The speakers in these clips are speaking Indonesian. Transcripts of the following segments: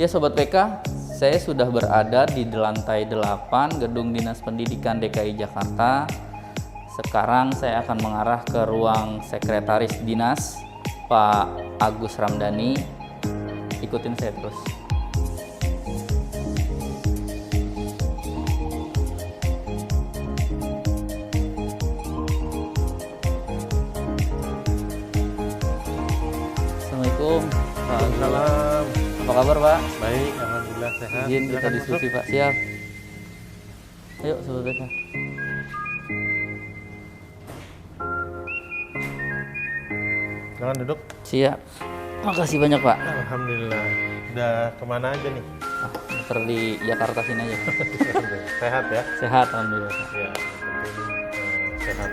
Ya Sobat PK, saya sudah berada di lantai 8 Gedung Dinas Pendidikan DKI Jakarta. Sekarang saya akan mengarah ke ruang Sekretaris Dinas, Pak Agus Ramdhani. Ikutin saya terus. Assalamualaikum, Pak Agus. Salam. Apa kabar, Pak? Baik, alhamdulillah sehat. Izin kita Silakan diskusi, masuk. Pak. Siap. Ayo, Sobat PK. Silakan duduk. Siap. Makasih banyak, Pak. Alhamdulillah. Udah kemana aja nih? Muter di Jakarta sini aja. Sehat ya? Sehat, alhamdulillah, Pak. Ya, penting sehat.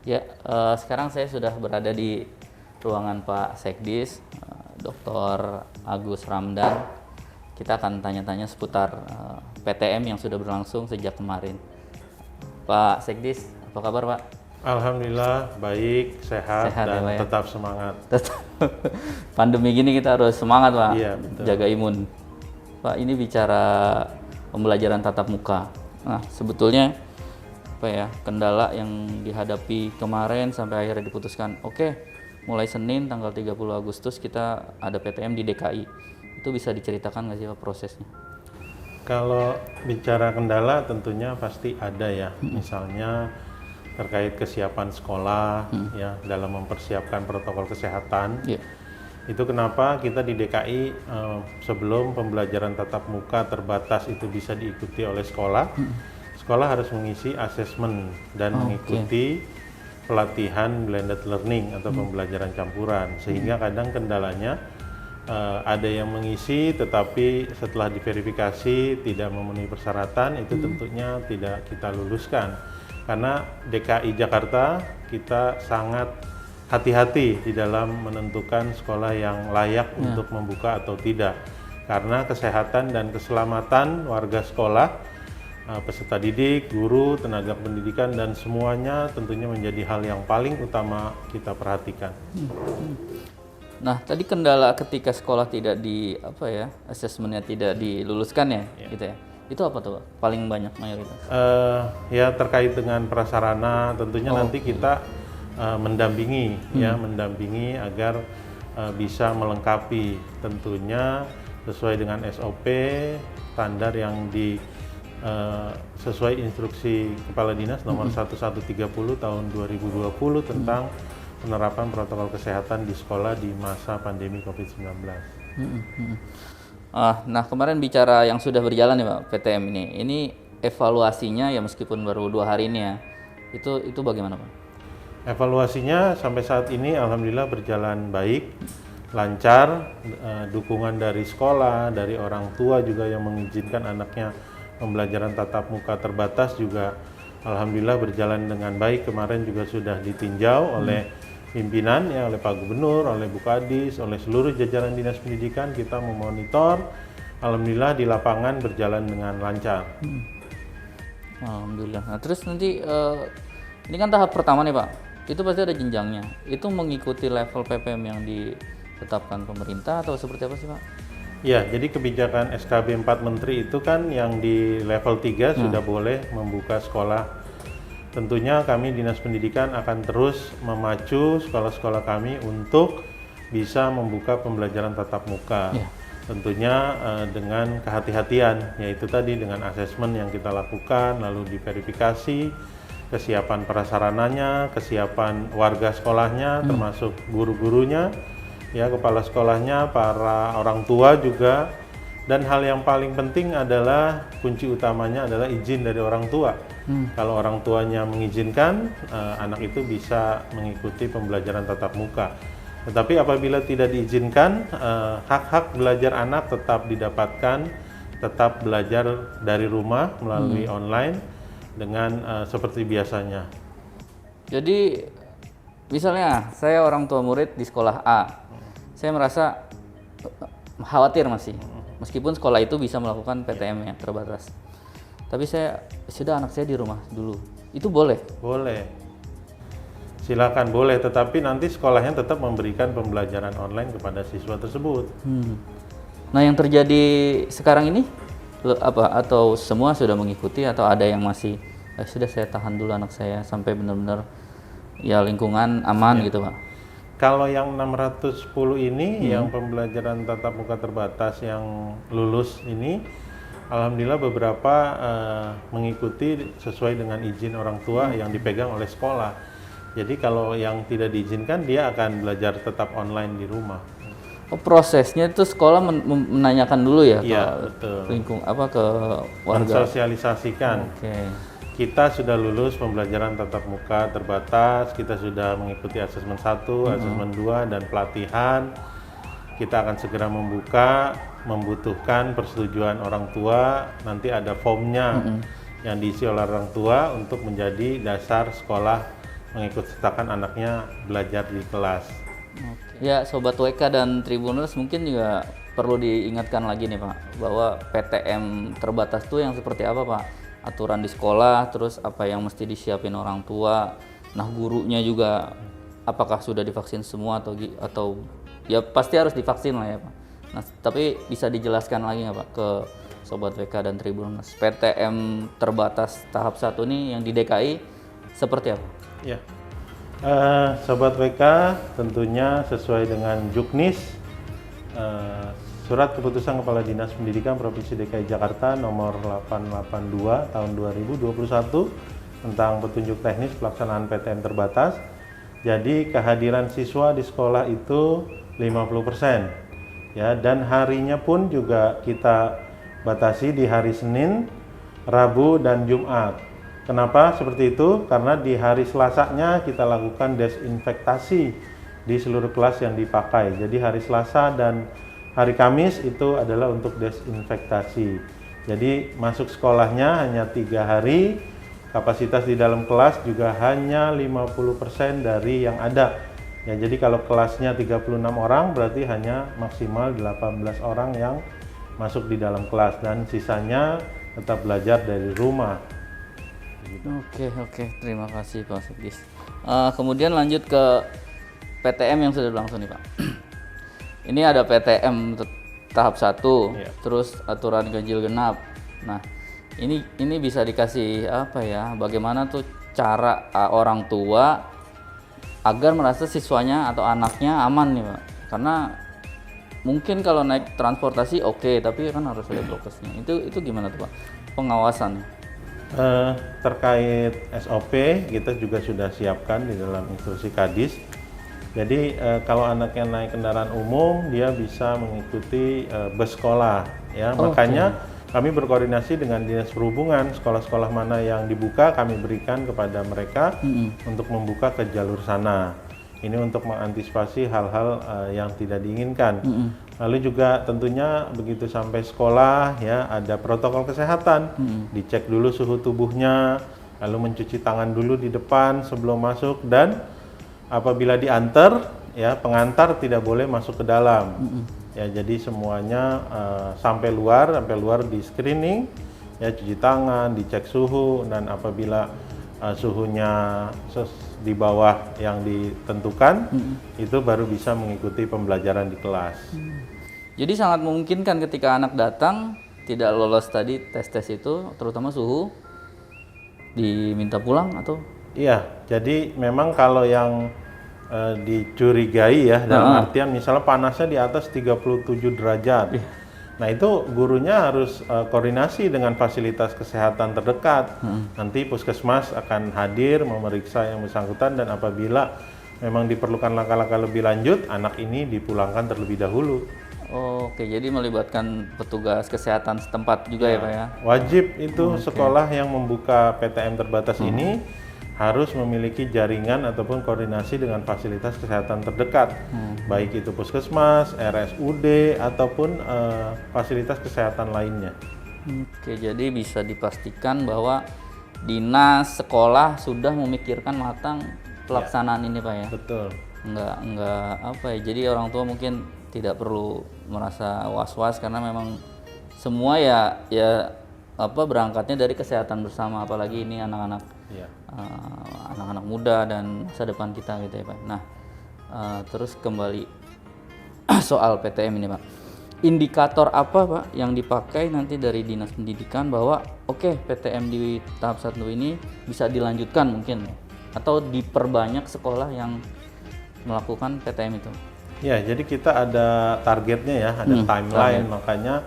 Ya, sekarang saya sudah berada di ruangan Pak Sekdis, Dr. Agus Ramdhan. Kita akan tanya-tanya seputar PTM yang sudah berlangsung sejak kemarin. Pak Sekdis, apa kabar, Pak? Alhamdulillah baik, sehat, Sehat ya, dan Pak, ya? tetap semangat. Pandemi gini kita harus semangat, Pak. Iya, betul. Jaga imun. Pak, ini bicara pembelajaran tatap muka. Nah, sebetulnya apa ya, kendala yang dihadapi kemarin sampai akhirnya diputuskan, oke, mulai Senin tanggal 30 Agustus kita ada PTM di DKI. Itu bisa diceritakan nggak sih, Pak, prosesnya? Kalau bicara kendala tentunya pasti ada ya. Misalnya terkait kesiapan sekolah ya dalam mempersiapkan protokol kesehatan. Iya. Itu kenapa kita di DKI sebelum pembelajaran tatap muka terbatas itu bisa diikuti oleh sekolah, sekolah harus mengisi asesmen dan mengikuti pelatihan blended learning atau pembelajaran campuran. Sehingga kadang kendalanya ada yang mengisi tetapi setelah diverifikasi tidak memenuhi persyaratan, itu tentunya tidak kita luluskan. Karena DKI Jakarta kita sangat hati-hati di dalam menentukan sekolah yang layak untuk membuka atau tidak. Karena kesehatan dan keselamatan warga sekolah, peserta didik, guru, tenaga pendidikan, dan semuanya tentunya menjadi hal yang paling utama kita perhatikan. Nah, tadi kendala ketika sekolah tidak asesmennya tidak diluluskan ya, gitu ya. Itu apa tuh, Pak? Paling banyak mayoritas? Ya terkait dengan prasarana, tentunya nanti kita mendampingi mendampingi agar bisa melengkapi, tentunya sesuai dengan SOP standar yang sesuai instruksi Kepala Dinas nomor 1130 tahun 2020 tentang penerapan protokol kesehatan di sekolah di masa pandemi COVID-19. Nah, kemarin bicara yang sudah berjalan ya, Pak, PTM ini evaluasinya ya meskipun baru 2 hari ini ya, itu bagaimana, Pak? Evaluasinya sampai saat ini alhamdulillah berjalan baik, lancar, dukungan dari sekolah, dari orang tua juga yang mengizinkan anaknya pembelajaran tatap muka terbatas juga alhamdulillah berjalan dengan baik. Kemarin juga sudah ditinjau oleh pimpinan ya, oleh Pak Gubernur, oleh Bu Kadis, oleh seluruh jajaran Dinas Pendidikan. Kita memonitor, alhamdulillah di lapangan berjalan dengan lancar. Alhamdulillah. Nah, terus nanti ini kan tahap pertama nih, Pak. Itu pasti ada jenjangnya. Itu mengikuti level PPM yang ditetapkan pemerintah atau seperti apa sih, Pak? Ya, jadi kebijakan SKB 4 Menteri itu kan yang di level 3 sudah boleh membuka sekolah. Tentunya kami Dinas Pendidikan akan terus memacu sekolah-sekolah kami untuk bisa membuka pembelajaran tatap muka. Tentunya dengan kehati-hatian, yaitu tadi dengan asesmen yang kita lakukan, lalu diverifikasi, kesiapan prasarananya, kesiapan warga sekolahnya, termasuk guru-gurunya, ya, kepala sekolahnya, para orang tua juga. Dan hal yang paling penting adalah kunci utamanya adalah izin dari orang tua. Kalau orang tuanya mengizinkan, anak itu bisa mengikuti pembelajaran tatap muka. Tetapi apabila tidak diizinkan, hak-hak belajar anak tetap didapatkan, tetap belajar dari rumah melalui online dengan seperti biasanya. Jadi misalnya saya orang tua murid di sekolah A, saya merasa khawatir masih, meskipun sekolah itu bisa melakukan PTM yang terbatas. Tapi sudah anak saya di rumah dulu, itu boleh? Boleh. Silakan boleh, tetapi nanti sekolahnya tetap memberikan pembelajaran online kepada siswa tersebut. Nah, yang terjadi sekarang ini apa, atau semua sudah mengikuti, atau ada yang masih sudah saya tahan dulu anak saya sampai benar-benar ya lingkungan aman gitu, Pak. Kalau yang 610 ini yang pembelajaran tatap muka terbatas yang lulus ini, alhamdulillah beberapa mengikuti sesuai dengan izin orang tua yang dipegang oleh sekolah. Jadi kalau yang tidak diizinkan dia akan belajar tetap online di rumah. Oh, prosesnya itu sekolah menanyakan dulu ya Iya, ke betul. ke warga. Mensosialisasikan. Oke. Kita sudah lulus pembelajaran tatap muka terbatas, kita sudah mengikuti asesmen 1, asesmen 2, dan pelatihan. Kita akan segera membutuhkan persetujuan orang tua, nanti ada formnya yang diisi oleh orang tua untuk menjadi dasar sekolah mengikut sertakan anaknya belajar di kelas. Oke. Ya, Sobat WK dan Tribuners mungkin juga perlu diingatkan lagi nih Pak, bahwa PTM terbatas tuh yang seperti apa Pak? Aturan di sekolah, terus apa yang mesti disiapin orang tua, nah gurunya juga apakah sudah divaksin semua atau ya pasti harus divaksin lah ya Pak. Nah, tapi bisa dijelaskan lagi nggak Pak ke Sobat WK dan Tribuners, PTM terbatas tahap 1 nih yang di DKI seperti apa? Ya, Sobat WK tentunya sesuai dengan Juknis, Surat Keputusan Kepala Dinas Pendidikan Provinsi DKI Jakarta nomor 882 tahun 2021 tentang petunjuk teknis pelaksanaan PTM terbatas. Jadi kehadiran siswa di sekolah itu 50%, ya, dan harinya pun juga kita batasi di hari Senin, Rabu, dan Jumat. Kenapa seperti itu? Karena di hari Selasanya kita lakukan desinfektasi di seluruh kelas yang dipakai. Jadi hari Selasa dan hari Kamis itu adalah untuk desinfektasi. Jadi masuk sekolahnya hanya 3 hari, kapasitas di dalam kelas juga hanya 50% dari yang ada. Ya, jadi kalau kelasnya 36 orang berarti hanya maksimal 18 orang yang masuk di dalam kelas dan sisanya tetap belajar dari rumah. Oke, terima kasih Pak Sekdis. Kemudian lanjut ke PTM yang sudah berlangsung nih Pak. Ini ada PTM tahap 1, Iya. terus aturan ganjil genap. Nah, ini bisa dikasih apa ya? Bagaimana tuh cara orang tua agar merasa siswanya atau anaknya aman nih Pak? Karena mungkin kalau naik transportasi oke, tapi kan harus ada prokesnya. Itu gimana tuh Pak? Pengawasannya? Terkait SOP kita juga sudah siapkan di dalam instruksi Kadis. Jadi kalau anaknya naik kendaraan umum dia bisa mengikuti bus sekolah, ya. Makanya kami berkoordinasi dengan Dinas Perhubungan, sekolah-sekolah mana yang dibuka kami berikan kepada mereka untuk membuka ke jalur sana. Ini untuk mengantisipasi hal-hal yang tidak diinginkan. Lalu juga tentunya begitu sampai sekolah ya ada protokol kesehatan, dicek dulu suhu tubuhnya, lalu mencuci tangan dulu di depan sebelum masuk, dan apabila diantar ya pengantar tidak boleh masuk ke dalam. Ya, jadi semuanya sampai luar di screening, ya cuci tangan, dicek suhu, dan apabila suhunya di bawah yang ditentukan, itu baru bisa mengikuti pembelajaran di kelas. Jadi sangat memungkinkan ketika anak datang tidak lolos tadi tes itu, terutama suhu, diminta pulang atau? Iya, jadi memang kalau yang dicurigai ya, dalam artian misalnya panasnya di atas 37 derajat. Nah itu gurunya harus koordinasi dengan fasilitas kesehatan terdekat. Nanti puskesmas akan hadir memeriksa yang bersangkutan, dan apabila memang diperlukan langkah-langkah lebih lanjut, anak ini dipulangkan terlebih dahulu. Oke, jadi melibatkan petugas kesehatan setempat juga ya Pak ya? Wajib itu sekolah yang membuka PTM terbatas ini harus memiliki jaringan ataupun koordinasi dengan fasilitas kesehatan terdekat, baik itu puskesmas, RSUD, ataupun fasilitas kesehatan lainnya. Oke, jadi bisa dipastikan bahwa dinas sekolah sudah memikirkan matang pelaksanaan ini Pak ya? Betul. Enggak apa ya, jadi orang tua mungkin tidak perlu merasa was-was karena memang semua ya berangkatnya dari kesehatan bersama, apalagi ini anak-anak Iya. anak-anak muda dan masa depan kita gitu ya Pak. Nah, terus kembali soal PTM ini Pak. Indikator apa Pak yang dipakai nanti dari Dinas Pendidikan bahwa oke, PTM di tahap 1 ini bisa dilanjutkan mungkin atau diperbanyak sekolah yang melakukan PTM itu? Ya, jadi kita ada targetnya ya, ada timeline, makanya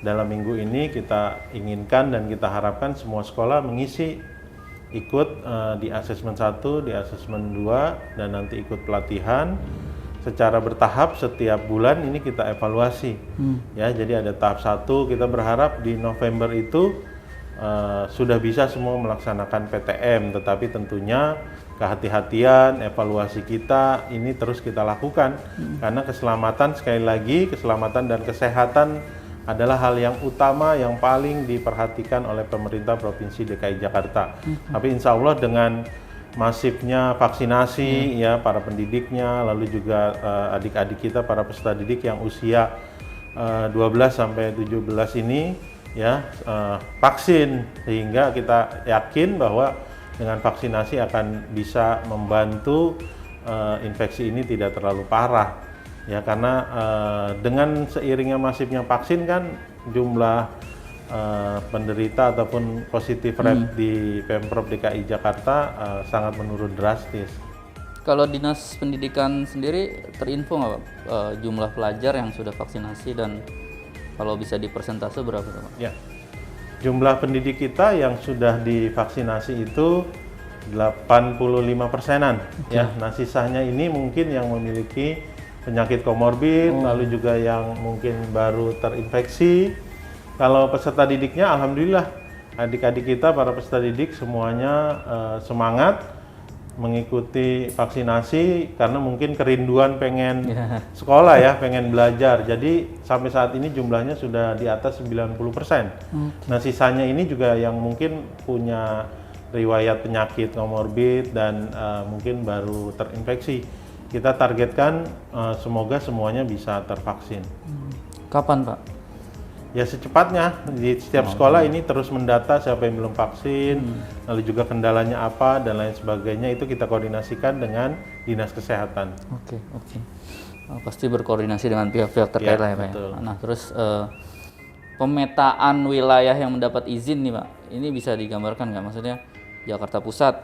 dalam minggu ini kita inginkan dan kita harapkan semua sekolah mengisi ikut di asesmen 1, di asesmen 2, dan nanti ikut pelatihan secara bertahap setiap bulan ini kita evaluasi. Ya, jadi ada tahap 1, kita berharap di November itu sudah bisa semua melaksanakan PTM, tetapi tentunya kehati-hatian, evaluasi kita ini terus kita lakukan karena keselamatan, sekali lagi keselamatan dan kesehatan adalah hal yang utama yang paling diperhatikan oleh pemerintah Provinsi DKI Jakarta. Tapi insya Allah dengan masifnya vaksinasi ya para pendidiknya, lalu juga adik-adik kita para peserta didik yang usia 12 sampai 17 ini ya vaksin, sehingga kita yakin bahwa dengan vaksinasi akan bisa membantu infeksi ini tidak terlalu parah ya, karena dengan seiringnya masifnya vaksin kan jumlah penderita ataupun positif rate di Pemprov DKI Jakarta sangat menurun drastis. Kalau Dinas Pendidikan sendiri terinfo nggak Pak jumlah pelajar yang sudah vaksinasi dan kalau bisa di persentase berapa Pak? Ya, jumlah pendidik kita yang sudah divaksinasi itu 85%-an ya. Nah, sisanya ini mungkin yang memiliki penyakit komorbid, lalu juga yang mungkin baru terinfeksi. Kalau peserta didiknya, alhamdulillah adik-adik kita para peserta didik semuanya semangat mengikuti vaksinasi karena mungkin kerinduan pengen sekolah ya, pengen belajar. Jadi sampai saat ini jumlahnya sudah di atas 90%. Nah, sisanya ini juga yang mungkin punya riwayat penyakit komorbid dan mungkin baru terinfeksi. Kita targetkan semoga semuanya bisa tervaksin. Kapan Pak? Ya secepatnya, di setiap sekolah ini terus mendata siapa yang belum vaksin, lalu juga kendalanya apa dan lain sebagainya, itu kita koordinasikan dengan Dinas Kesehatan. Oke. Pasti berkoordinasi dengan pihak-pihak terkait lah ya Pak. Betul. Nah, terus pemetaan wilayah yang mendapat izin nih Pak, ini bisa digambarkan nggak? Maksudnya Jakarta Pusat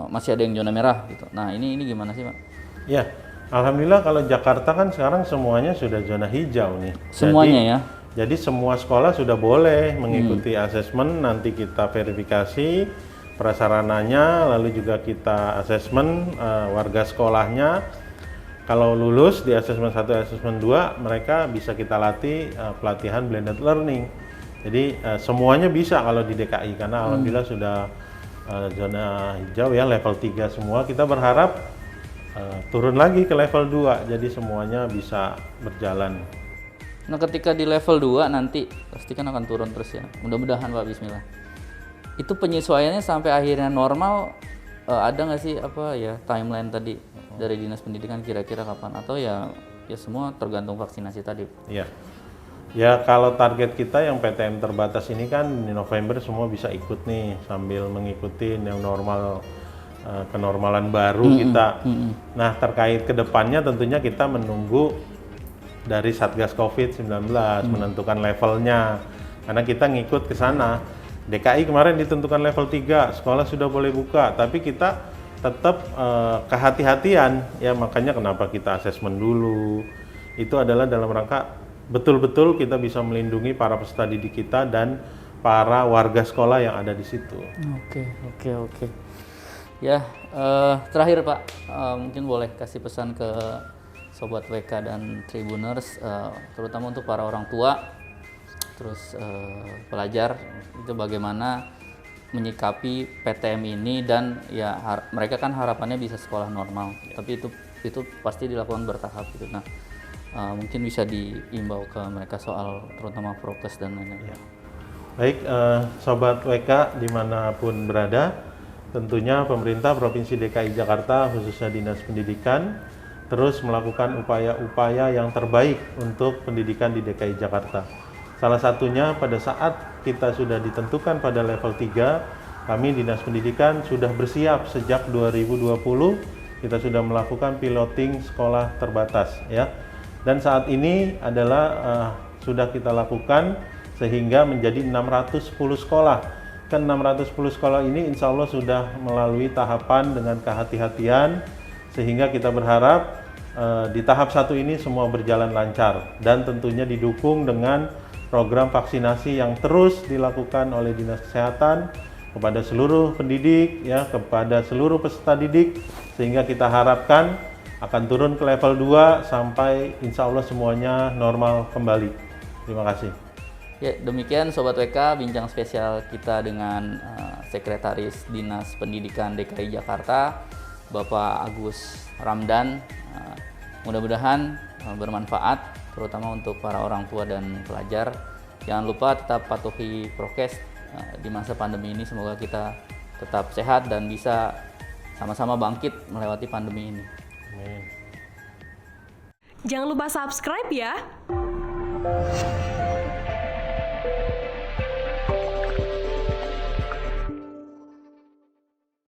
masih ada yang zona merah gitu. Nah, ini gimana sih Pak? Ya, alhamdulillah kalau Jakarta kan sekarang semuanya sudah zona hijau nih. Semuanya Jadi semua sekolah sudah boleh mengikuti asesmen, nanti kita verifikasi prasarananya, lalu juga kita asesmen warga sekolahnya. Kalau lulus di asesmen 1, asesmen 2, mereka bisa kita latih pelatihan blended learning. Jadi semuanya bisa kalau di DKI, karena alhamdulillah sudah zona hijau ya, level 3 semua. Kita berharap turun lagi ke level 2, jadi semuanya bisa berjalan. Nah, ketika di level 2 nanti pasti kan akan turun terus ya. Mudah-mudahan Pak, bismillah. Itu penyesuaiannya sampai akhirnya normal, ada nggak sih timeline tadi dari Dinas Pendidikan kira-kira kapan, atau ya semua tergantung vaksinasi tadi? Iya. Ya, kalau target kita yang PTM terbatas ini kan di November semua bisa ikut nih sambil mengikuti yang normal, kenormalan baru kita. Nah, terkait kedepannya tentunya kita menunggu dari Satgas COVID-19 menentukan levelnya, karena kita ngikut ke sana. DKI kemarin ditentukan level 3, sekolah sudah boleh buka, tapi kita tetap kehati-hatian ya, makanya kenapa kita asesmen dulu. Itu adalah dalam rangka betul-betul kita bisa melindungi para peserta didik kita dan para warga sekolah yang ada di situ. Oke. Ya, terakhir Pak, mungkin boleh kasih pesan ke Sobat WK dan Tribuners, terutama untuk para orang tua, terus pelajar, itu bagaimana menyikapi PTM ini, dan ya mereka kan harapannya bisa sekolah normal, tapi itu pasti dilakukan bertahap gitu. Nah, mungkin bisa diimbau ke mereka soal terutama prokes dan lain-lain. Ya. Baik, Sobat WK dimanapun berada, tentunya pemerintah Provinsi DKI Jakarta khususnya Dinas Pendidikan terus melakukan upaya-upaya yang terbaik untuk pendidikan di DKI Jakarta. Salah satunya pada saat kita sudah ditentukan pada level 3, kami Dinas Pendidikan sudah bersiap sejak 2020, kita sudah melakukan piloting sekolah terbatas ya. Dan saat ini adalah sudah kita lakukan sehingga menjadi 610 sekolah. Kan 610 sekolah ini insya Allah sudah melalui tahapan dengan kehati-hatian, sehingga kita berharap di tahap 1 ini semua berjalan lancar dan tentunya didukung dengan program vaksinasi yang terus dilakukan oleh Dinas Kesehatan kepada seluruh pendidik ya, kepada seluruh peserta didik, sehingga kita harapkan akan turun ke level 2 sampai insya Allah semuanya normal kembali. Terima kasih. Ya, demikian Sobat WK bincang spesial kita dengan Sekretaris Dinas Pendidikan DKI Jakarta, Bapak Agus Ramdan. Mudah-mudahan bermanfaat, terutama untuk para orang tua dan pelajar. Jangan lupa tetap patuhi prokes di masa pandemi ini. Semoga kita tetap sehat dan bisa sama-sama bangkit melewati pandemi ini. Amin. Jangan lupa subscribe ya.